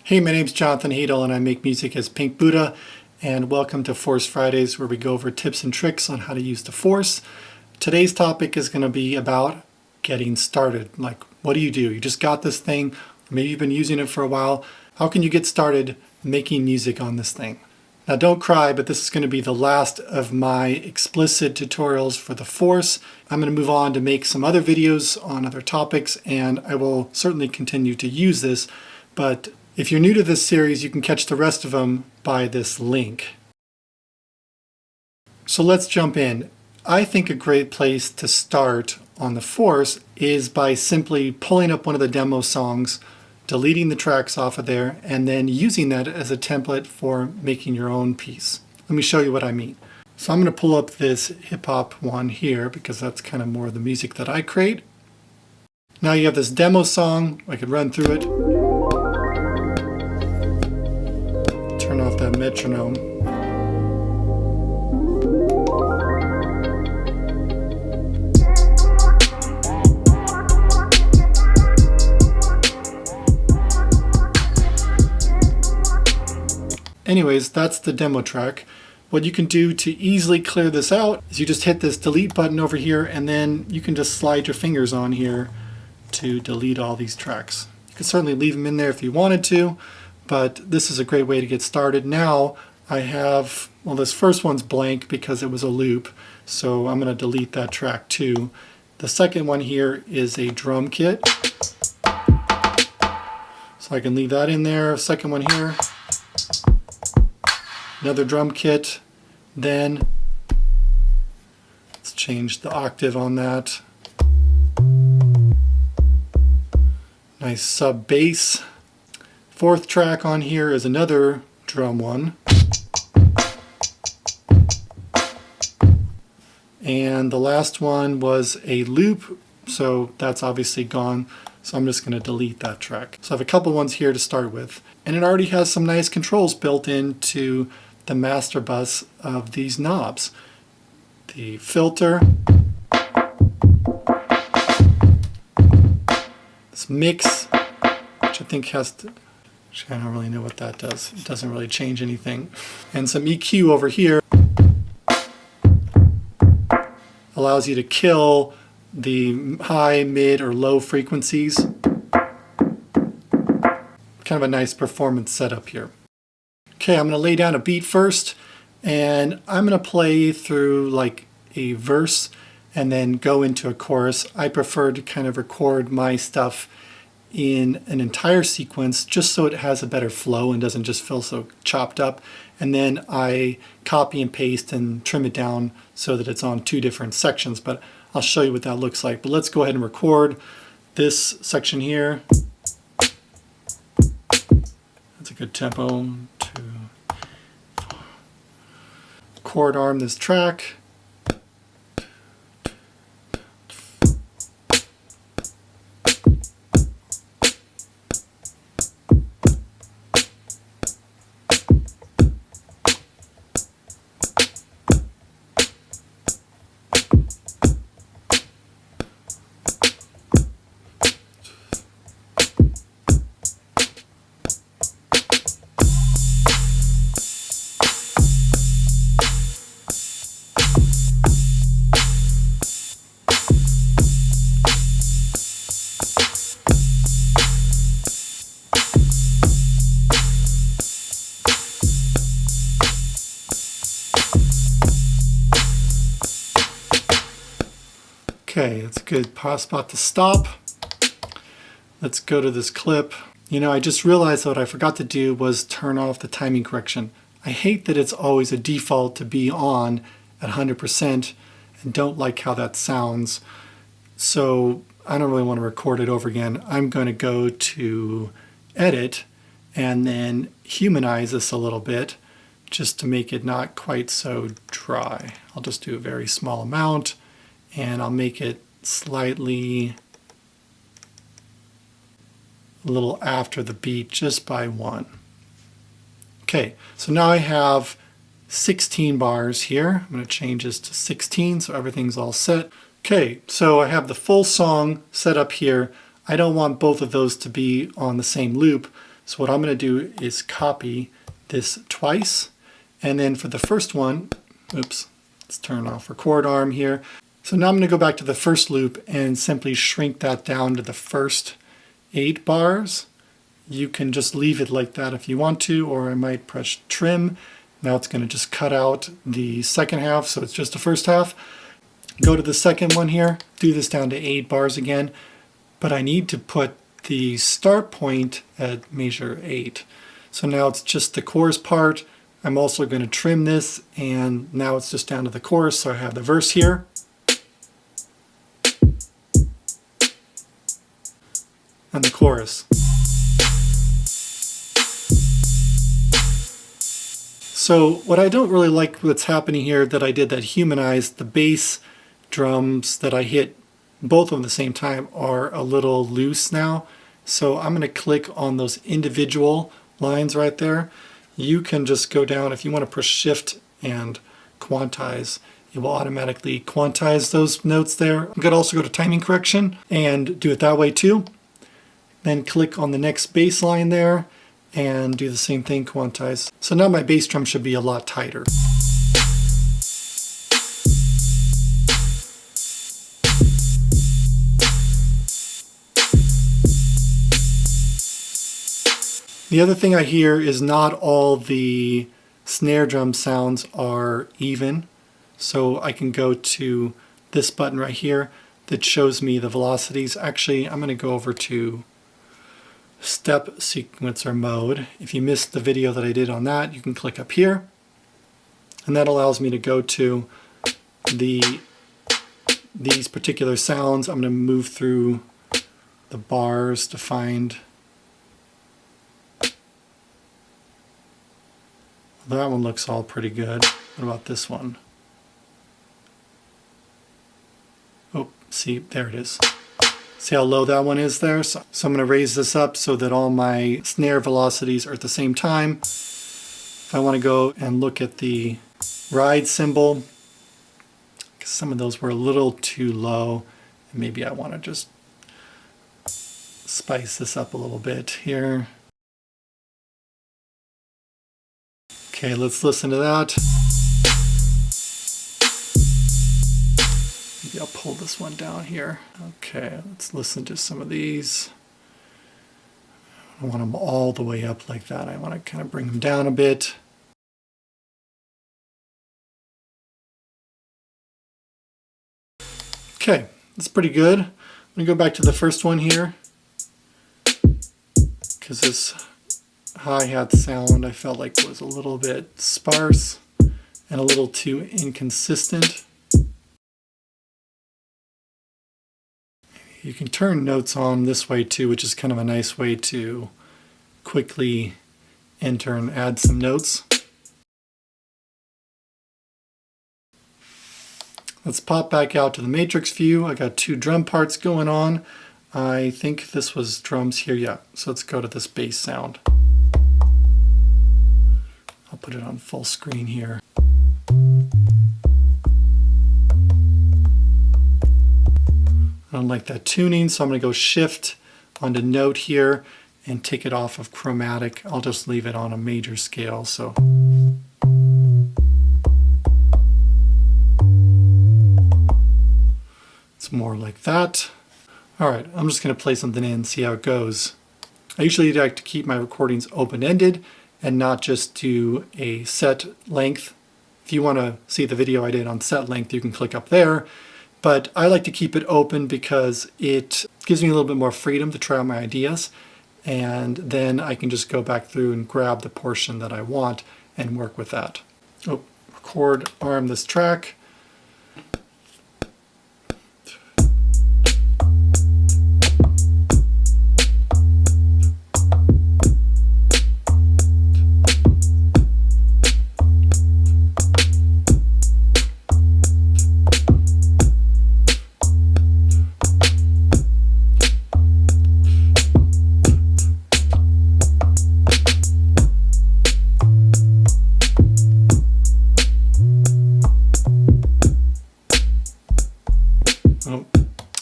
Hey, my name's Jonathan Hedel and I make music as Pink Buddha, and welcome to Force Fridays, where we go over tips and tricks on how to use the Force. Today's topic is going to be about getting started. Like, what do? You just got this thing, or maybe you've been using it for a while. How can you get started making music on this thing? Now don't cry, but this is going to be the last of my explicit tutorials for the Force. I'm going to move on to make some other videos on other topics, and I will certainly continue to use this, but if you're new to this series, you can catch the rest of them by this link. So let's jump in. I think a great place to start on the Force is by simply pulling up one of the demo songs, deleting the tracks off of there, and then using that as a template for making your own piece. Let me show you what I mean. So I'm going to pull up this hip-hop one here because that's kind of more the music that I create. Now you have this demo song. I could run through it. Turn off that metronome. Anyways, that's the demo track. What you can do to easily clear this out is you just hit this delete button over here, and then you can just slide your fingers on here to delete all these tracks. You can certainly leave them in there if you wanted to, but this is a great way to get started. Now I have, well, this first one's blank because it was a loop, so I'm going to delete that track too. The second one here is a drum kit, so I can leave that in there. Second one here, another drum kit. Then let's change the octave on that. Nice sub bass. Fourth track on here is another drum one. And the last one was a loop, so that's obviously gone. So I'm just going to delete that track. So I have a couple ones here to start with. And it already has some nice controls built into the master bus of these knobs. The filter, this mix, which I think has to, I don't really know what that does. It doesn't really change anything. And some EQ over here allows you to kill the high, mid, or low frequencies. Kind of a nice performance setup here. Okay, I'm going to lay down a beat first, and I'm going to play through like a verse and then go into a chorus. I prefer to kind of record my stuff in an entire sequence just so it has a better flow and doesn't just feel so chopped up, and then I copy and paste and trim it down so that it's on two different sections, but I'll show you what that looks like. But let's go ahead and record this section here. That's a good tempo. Chord arm this track. Okay, that's a good spot to stop. Let's go to this clip. You know, I just realized what I forgot to do was turn off the timing correction. I hate that it's always a default to be on at 100% and don't like how that sounds. So I don't really want to record it over again. I'm going to go to Edit and then humanize this a little bit just to make it not quite so dry. I'll just do a very small amount, and I'll make it slightly a little after the beat, just by one. Okay, so now I have 16 bars here. I'm going to change this to 16 so everything's all set. Okay, so I have the full song set up here. I don't want both of those to be on the same loop, So what I'm going to do is copy this twice. And then for the first one, oops, let's turn off record arm here. So now I'm going to go back to the first loop and simply shrink that down to the first 8 bars. You can just leave it like that if you want to, or I might press trim. Now it's going to just cut out the second half, so it's just the first half. Go to the second one here, do this down to 8 bars again, but I need to put the start point at measure 8. So now it's just the chorus part. I'm also going to trim this, and now it's just down to the chorus, so I have the verse here. And the chorus. So what I don't really like what's happening here that I did that humanized, the bass drums that I hit both of them at the same time are a little loose now. So I'm going to click on those individual lines right there. You can just go down, if you want to push shift and quantize, it will automatically quantize those notes there. You could also go to timing correction and do it that way too. Then click on the next bass line there and do the same thing, quantize. So now my bass drum should be a lot tighter. The other thing I hear is not all the snare drum sounds are even. So I can go to this button right here that shows me the velocities. Actually, I'm going to go over to step sequencer mode. If you missed the video that I did on that, you can click up here, and that allows me to go to these particular sounds. I'm going to move through the bars to find that one. Looks all pretty good. What about this one? Oh, see, there it is. See how low that one is there? So I'm going to raise this up so that all my snare velocities are at the same time. If I want to go and look at the ride cymbal, because some of those were a little too low, and maybe I want to just spice this up a little bit here. Okay, let's listen to that. Maybe I'll pull this one down here. Okay, let's listen to some of these. I don't want them all the way up like that. I want to kind of bring them down a bit. Okay, that's pretty good. I'm going to go back to the first one here, because this hi-hat sound I felt like was a little bit sparse and a little too inconsistent. You can turn notes on this way too, which is kind of a nice way to quickly enter and add some notes. Let's pop back out to the matrix view. I got 2 drum parts going on. I think this was drums here, yeah. So let's go to this bass sound. I'll put it on full screen here. I don't like that tuning, so I'm going to go shift onto note here and take it off of chromatic. I'll just leave it on a major scale. So it's more like that. All right, I'm just going to play something in, see how it goes. I usually like to keep my recordings open-ended and not just do a set length. If you want to see the video I did on set length, you can click up there. But I like to keep it open because it gives me a little bit more freedom to try out my ideas. And then I can just go back through and grab the portion that I want and work with that. Oh, record arm this track.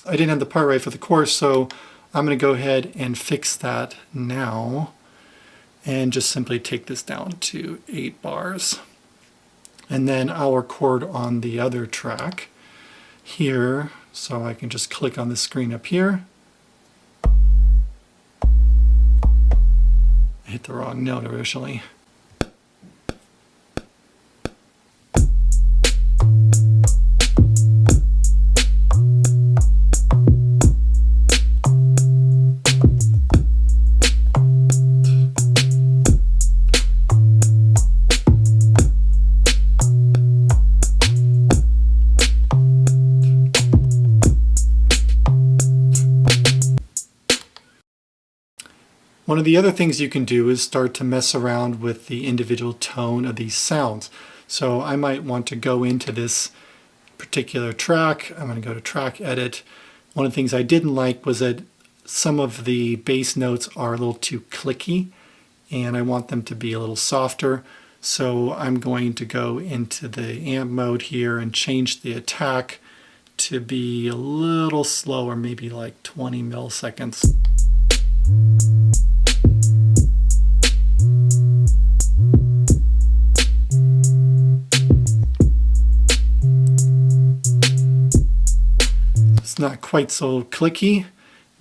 I didn't have the part right for the chorus, so I'm going to go ahead and fix that now. and just simply take this down to 8 bars. And then I'll record on the other track here, so I can just click on the screen up here. I hit the wrong note originally. One of the other things you can do is start to mess around with the individual tone of these sounds. So I might want to go into this particular track. I'm going to go to track edit. One of the things I didn't like was that some of the bass notes are a little too clicky, and I want them to be a little softer. So I'm going to go into the amp mode here and change the attack to be a little slower, maybe like 20 milliseconds. It's not quite so clicky.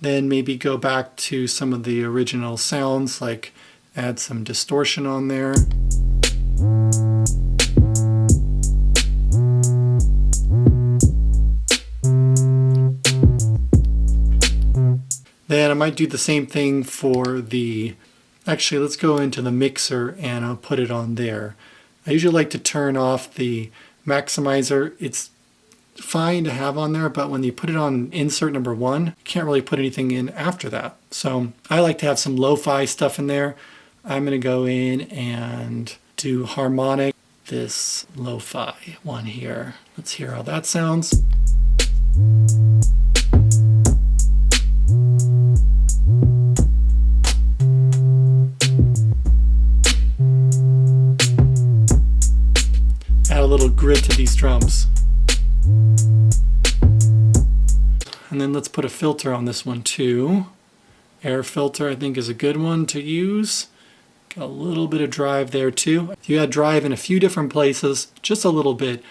Then maybe go back to some of the original sounds, like add some distortion on there. Then I might do the same thing for the, actually let's go into the mixer and I'll put it on there. I usually like to turn off the maximizer. It's fine to have on there, but when you put it on insert number 1, you can't really put anything in after that. So I like to have some lo-fi stuff in there. I'm going to go in and do harmonic, this lo-fi one here. Let's hear how that sounds. Add a little grit to these drums. And then let's put a filter on this one too. Air filter I think is a good one to use. Got a little bit of drive there too. If you add drive in a few different places, just a little bit,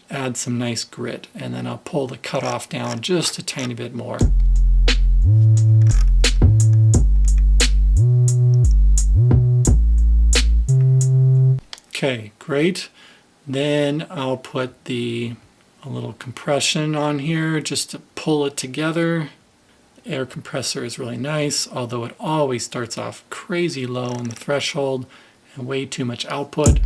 add some nice grit. And then I'll pull the cutoff down just a tiny bit more. Okay, great. Then I'll put a little compression on here just to pull it together. The air compressor is really nice, although it always starts off crazy low on the threshold and way too much output.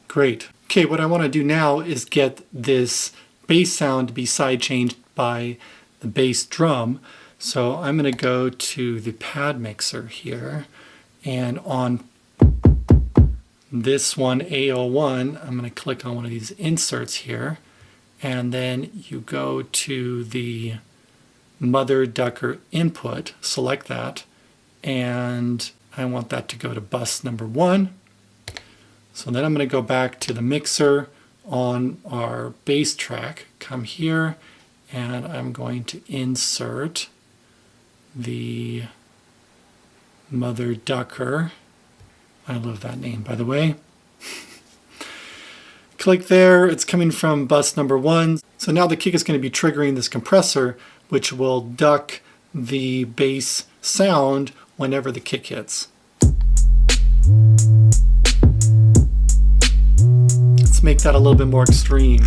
Great. Okay, what I want to do now is get this bass sound to be sidechained by the bass drum. So I'm going to go to the pad mixer here, and on this one, A01, I'm going to click on one of these inserts here, and then you go to the Mother Ducker input, select that, and I want that to go to bus number 1. So then I'm going to go back to the mixer on our bass track, come here, and I'm going to insert the Mother Ducker. I love that name, by the way. Click there, it's coming from bus number 1. So now the kick is going to be triggering this compressor, which will duck the bass sound whenever the kick hits. Let's make that a little bit more extreme.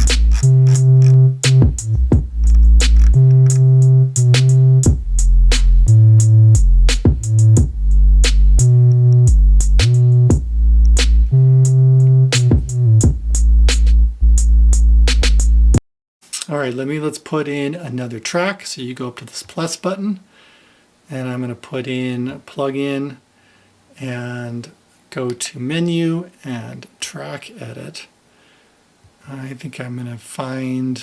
All right, let's put in another track. So you go up to this plus button, and I'm going to put in plugin and go to menu and track edit. I think I'm going to find,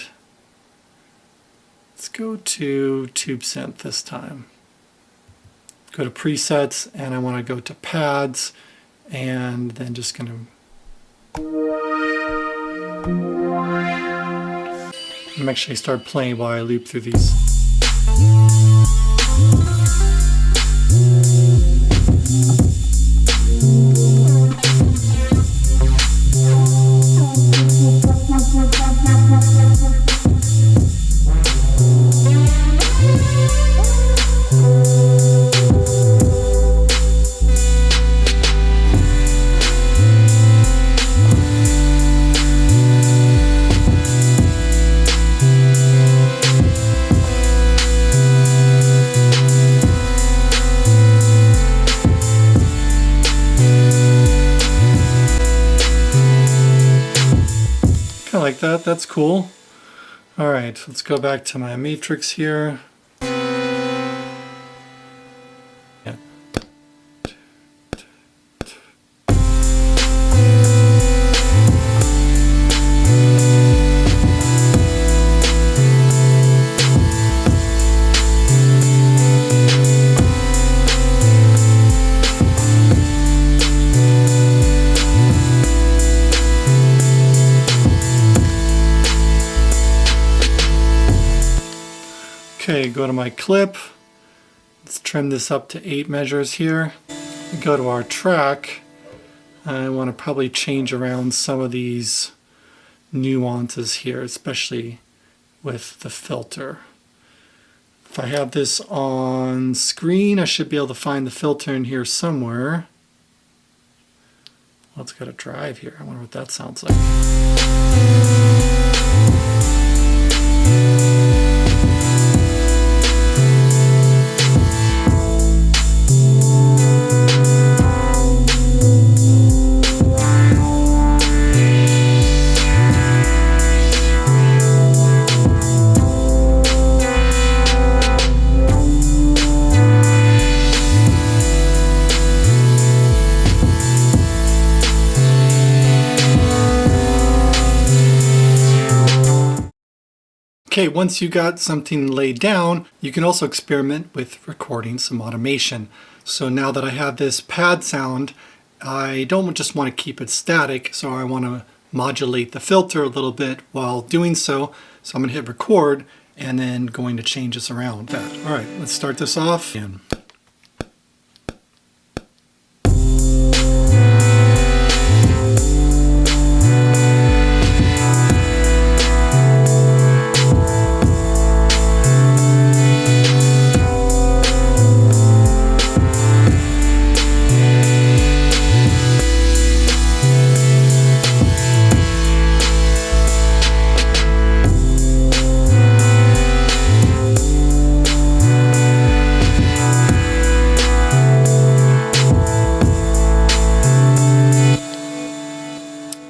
let's go to tube synth this time. Go to presets, and I want to go to pads, and then just going to Let me actually start playing while I loop through these. Kind of like that. That's cool. All right, let's go back to my matrix here. Yeah. Okay, go to my clip. Let's trim this up to 8 measures here. Go to our track. I want to probably change around some of these nuances here, especially with the filter. If I have this on screen, I should be able to find the filter in here somewhere. Let's go to drive here. I wonder what that sounds like. Okay, once you got something laid down, you can also experiment with recording some automation. So now that I have this pad sound, I don't just want to keep it static, so I want to modulate the filter a little bit while doing so. So I'm going to hit record and then going to change this around. All right, let's start this off.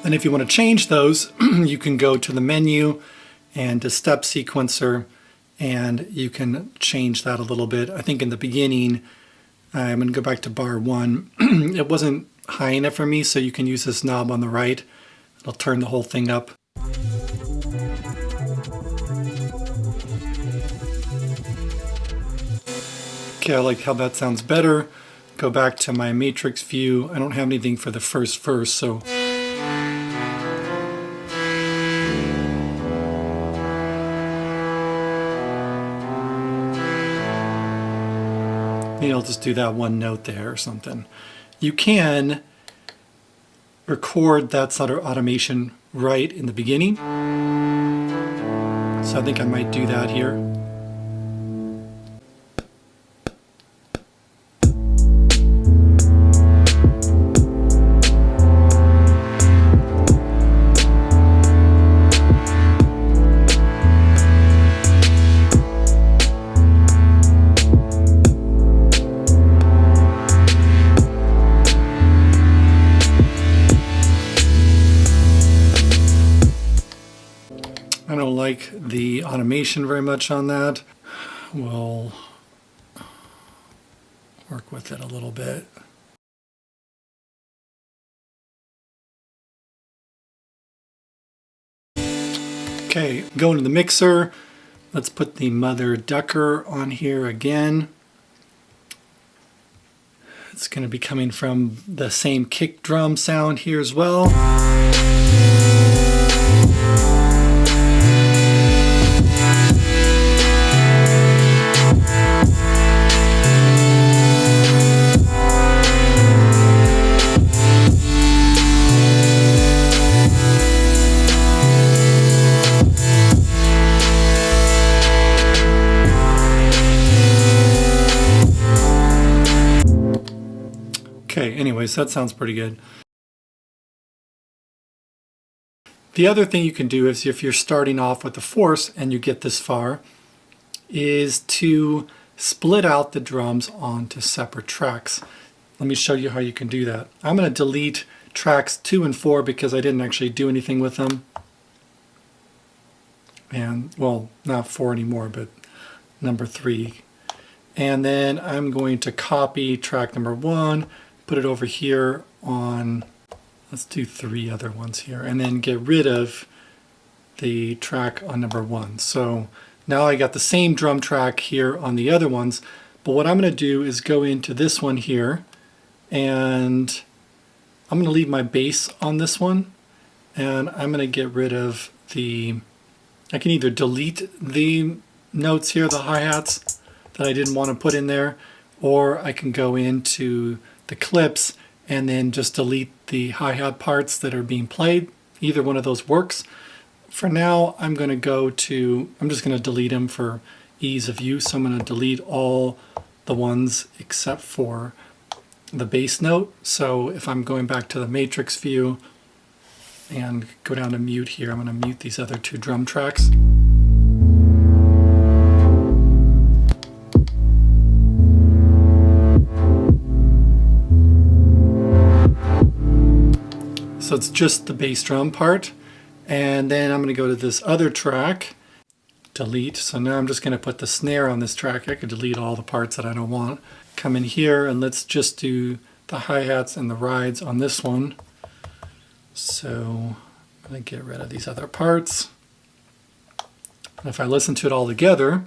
And if you want to change those, you can go to the menu and to step sequencer, and you can change that a little bit. I think in the beginning, I'm going to go back to bar 1. It wasn't high enough for me, so you can use this knob on the right. It'll turn the whole thing up. Okay, I like how that sounds better. Go back to my matrix view. I don't have anything for the first verse, so maybe I'll just do that one note there or something. You can record that sort of automation right in the beginning. So I think I might do that here. I don't like the automation very much on that. We'll work with it a little bit. Okay, go into the mixer. Let's put the mother ducker on here again. It's going to be coming from the same kick drum sound here as well. anyways, that sounds pretty good. The other thing you can do is, if you're starting off with the Force and you get this far, is to split out the drums onto separate tracks. Let me show you how you can do that. I'm going to delete tracks 2 and 4 because I didn't actually do anything with them. And, well, not 4 anymore, but number 3. And then I'm going to copy track number 1, put it over here on, let's do 3 other ones here, and then get rid of the track on number 1. So now I got the same drum track here on the other ones, but what I'm going to do is go into this one here, and I'm going to leave my bass on this one, and I'm going to get rid of the, I can either delete the notes here, the hi-hats that I didn't want to put in there, or I can go into the clips and then just delete the hi-hat parts that are being played. Either one of those works. For now, I'm going to go to, I'm just going to delete them for ease of use. So I'm going to delete all the ones except for the bass note. So if I'm going back to the matrix view and go down to mute here, I'm going to mute these other 2 drum tracks. So it's just the bass drum part. And then I'm going to go to this other track, delete. So now I'm just going to put the snare on this track. I could delete all the parts that I don't want. Come in here and let's just do the hi-hats and the rides on this one. So I'm going to get rid of these other parts. And if I listen to it all together,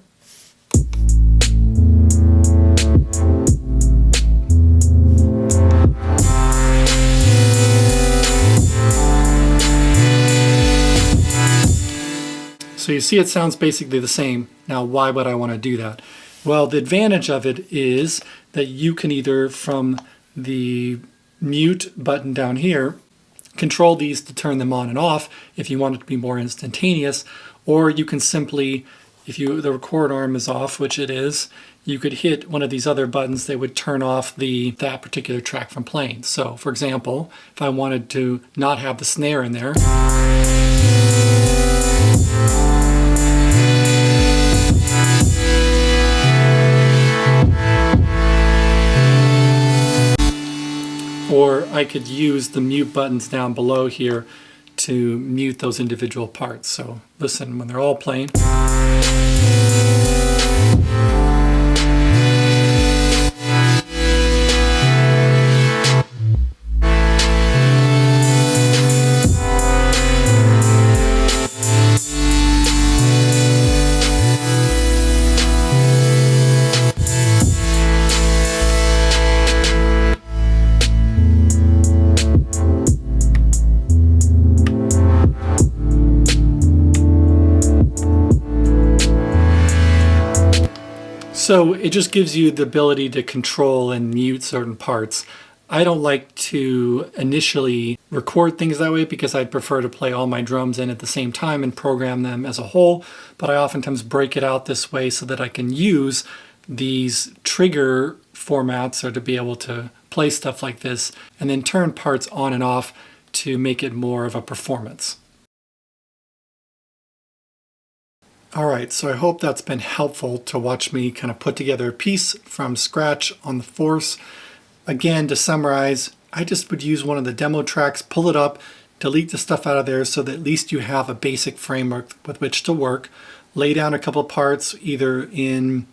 so you see it sounds basically the same. Now, why would I want to do that? Well, the advantage of it is that you can either, from the mute button down here, control these to turn them on and off if you want it to be more instantaneous, or you can simply, if the record arm is off, which it is, you could hit one of these other buttons that would turn off that particular track from playing. So, for example, if I wanted to not have the snare in there, or I could use the mute buttons down below here to mute those individual parts. So listen, when they're all playing. So it just gives you the ability to control and mute certain parts. I don't like to initially record things that way because I'd prefer to play all my drums in at the same time and program them as a whole, but I oftentimes break it out this way so that I can use these trigger formats, or to be able to play stuff like this and then turn parts on and off to make it more of a performance. All right, so I hope that's been helpful to watch me kind of put together a piece from scratch on the Force. Again, to summarize, I just would use one of the demo tracks, pull it up, delete the stuff out of there so that at least you have a basic framework with which to work. Lay down a couple parts either in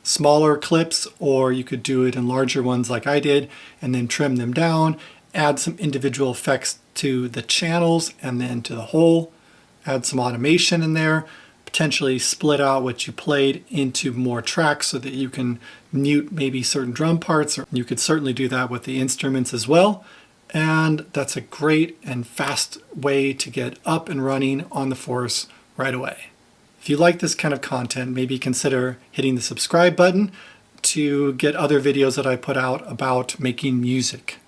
smaller clips, or you could do it in larger ones like I did, and then trim them down, add some individual effects to the channels and then to the whole. Add some automation in there, potentially split out what you played into more tracks so that you can mute maybe certain drum parts, or you could certainly do that with the instruments as well. And that's a great and fast way to get up and running on the Force right away. If you like this kind of content, maybe consider hitting the subscribe button to get other videos that I put out about making music.